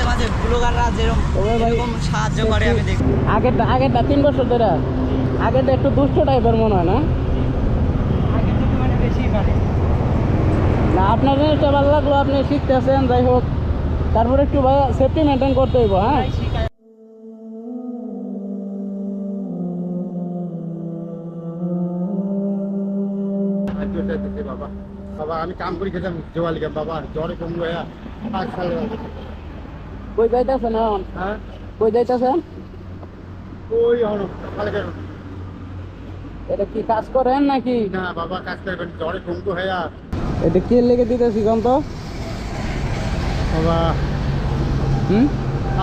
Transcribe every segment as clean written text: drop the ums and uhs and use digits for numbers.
মাঝে মাঝে ব্লগাররা যেরকম সাহায্য করে আমি দেখি। আগেরটা 3 বছর ধরে আগেরটা একটু দুষ্ট টাইপের মনে হয় না? আগের থেকে মানে বেশি পারে না, আপনার জিনিসটা ভালো লাগলো, আপনি শিখতেছেন, যাই হোক। তারপরে একটু ভাই সেফটি মেনটেন করতে হইব। হ্যাঁ, বাবা বাবা আমি কাম করি খেতাম জোয়ালিকা বাবা জ্বরে কম হয়ে 5 সাল কই যাইতেছেন এখন? হ্যাঁ কই যাইতেছেন? ওই হলো কালকে এটা কি কাজ করেন নাকি? না বাবা কাজ করবেন জ্বরে কম হয়ে এটা কে লেগে দিতেছি কম তো? বাবা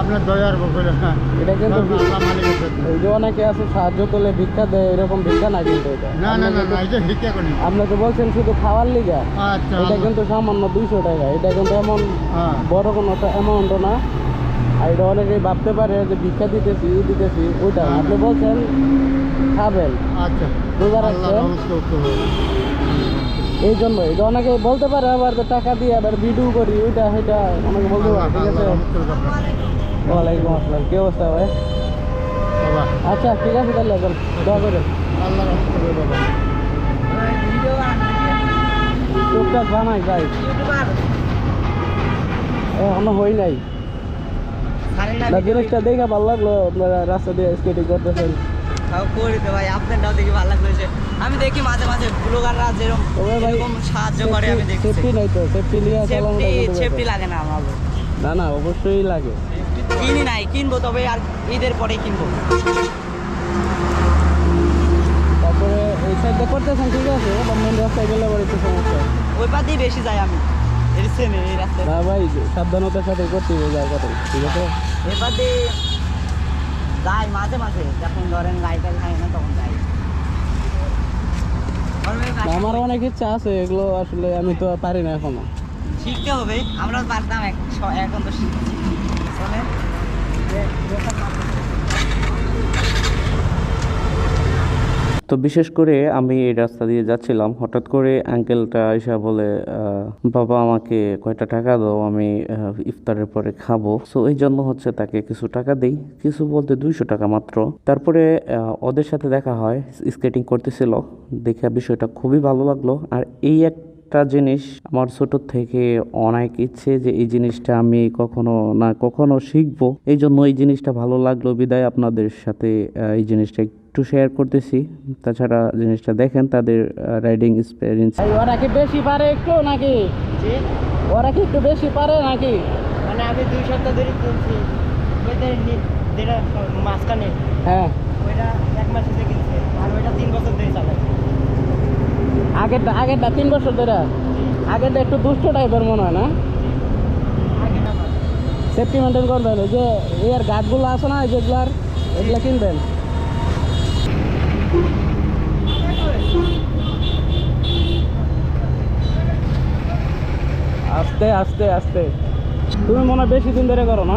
আপনার দয়ার বলে না এটা কিন্তু আল্লাহ মালিক আছে। এই যে অনেকে আছে সাহায্য করলে ভিক্ষা দেয়, এরকম ভিক্ষা না কিন্তু এটা। না না না না এই যে ভিক্ষা করি আপনি তো বলছেন শুধু খাওয়ার লিগা। আচ্ছা এটা কিন্তু সামান্য 200 টাকা, এটা কিন্তু এমন হ্যাঁ বড় কোনো অ্যামাউন্টও না। আর এটা অনেকেই ভাবতে পারে যে ভিক্ষা দিতেছি ওইটা আপনি বলছেন খাবেন, আচ্ছা রোজা আল্লাহ রাখছেন, রহমত করতে হবে। এই জন্য এটা অনেকে বলতে পারে আবার যে টাকা দিয়ে আবার ভিডিও করি ওইটা সেটা অনেকে বলতে পারে। ঠিক আল্লাহ আছে, রহমত করবে আপনাকে। ওয়ালাইকুম আসসালাম, কি অবস্থা ভাই? বাবা আচ্ছা ঠিক আছে, তাহলে এখন দোয়া করেন। আল্লাহ রহমত করবে বাবা। ভিডিও টুকটাক বানাই যাই, ইউটিউবার এখনো হই নাই। ছাড়েন না না, ভিডিও জিনিসটা দেখে ভালো লাগলো, আপনারা রাস্তা দিয়ে স্কেটিং করতেছেন। তাও করি তো ভাই, আপনারটাও দেখি ভালো লাগছে। আমি দেখি মাঝে মাঝে ব্লগাররা তবে ভাই যেরকম সাহায্য করে আমি দেখছি। সেফটি নাই তো, সেফটি নিয়ে চালানোটা কিন্তু সেফটি better। লাগে না আমার। না না, অবশ্যই লাগে। কিনি নাই, কিনবো তবে আর ঈদের পরে কিনবো। তারপরে এই সাইডে করতেছেন ঠিক আছে, মেন রাস্তায় গেলে আবার একটু সমস্যা। ওই পা দিয়ে বেশি যায় আমি, এই সেম এই রাস্তায়। না ভাই, সাবধানতার সাথে করতে হবে যা কথা, ঠিক আছে? এ পা দিয়ে যাই মাঝে মাঝে, যখন ধরেন গাড়িটা খাই না তখন যাই। না, আমারও অনেক ইচ্ছা আছে, এগুলো আসলে আমি তো পারি না এখনো। শিখতে হবে, আমরাও পারতাম এখন তো শিখছি। চলেন তো বিশেষ করে আমি এই রাস্তা দিয়ে যাচ্ছিলাম, হঠাৎ করে আঙ্কেলটা এসে বলে বাবা আমাকে কয়টা টাকা দাও, আমি ইফতারের পরে খাবো। সো এই জন্য হচ্ছে তাকে কিছু টাকা দেই, কিছু বলতে 200 টাকা মাত্র। তারপরে ওদের সাথে দেখা হয়, স্কেটিং করতেছিল, দেখে বিষয়টা খুবই ভালো লাগলো। আর এই একটা জিনিস আমার ছোট থেকে অনেক ইচ্ছে যে এই জিনিসটা আমি কখনো না কখনো শিখবো, এই জন্য এই জিনিসটা ভালো লাগলো বিদায় আপনাদের সাথে এই জিনিসটা একটু শেয়ার করতেছি। তাছাড়া জিনিসটা দেখেন তাদের রাইডিং এক্সপিরিয়েন্স। ভাই ওরা কি বেশি পারে একটু নাকি? যে ওরা কি একটু বেশি পারে নাকি? মানে আমি 2 সপ্তাহ ধরে কিনছি, ওইটা যেটা মাঝখানে হ্যাঁ, ওইটা 1 মাস হতে কিনছে, আর ওইটা 3 বছর ধরে চালাই। আগেরটা 3 বছর ধরে আগেরটা একটু দুষ্ট টাইপের মনে হয় না? আগে না পারে। সেফটি মেনটেন করবেন, ওই যে এর গার্ডগুলো আছে না যেগুলার, এগুলা কিনবেন। আস্তে আস্তে আস্তে। তুমি মনে হয় বেশি দিন ধরে করো না?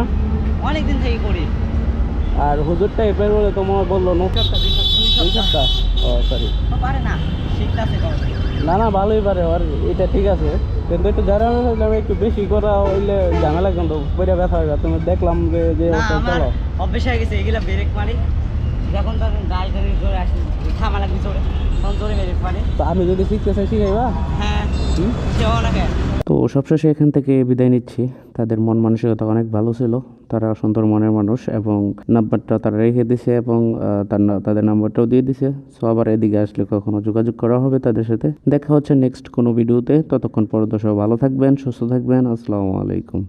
অনেকদিন থেকে করি। আর হুজুর টাইপের বলে তোমার বললো নো। 2 সপ্তাহ? ও সরি। পারে না, শিখতেছে তো। না না, ভালোই পারে, আর এটা ঠিক আছে, কিন্তু একটু যারা একটু বেশি করা হইলে ঝামেলা, কিন্তু পরে ব্যথা হবে। তুমি দেখলাম যে না, অটো আমার চলো। অভ্যেস হয়ে গেছে, এগুলা ব্রেক মারি যখন তখন গাড়ি টাড়ি জোরে আসি, থামা লাগবে জোরে, তখন জোরে ব্রেক মারি। তো আমি যদি শিখতে চাই শিখাইবা? হ্যাঁ, সেও না কেন। তো সবশেষে এখান থেকে বিদায় নিচ্ছি। তাদের মন মানসিকতা অনেক ভালো ছিল, তারা সুন্দর মনের মানুষ, এবং নাম্বারটা তারা রেখে দিছে, এবং তাদের নাম্বারটাও দিয়ে দিছে। সো আবার এদিকে আসলে কখনো যোগাযোগ করা হবে তাদের সাথে। দেখা হচ্ছে নেক্সট কোনো ভিডিওতে। ততক্ষণ পর্যন্ত সব ভালো থাকবেন, সুস্থ থাকবেন। আসসালামু আলাইকুম।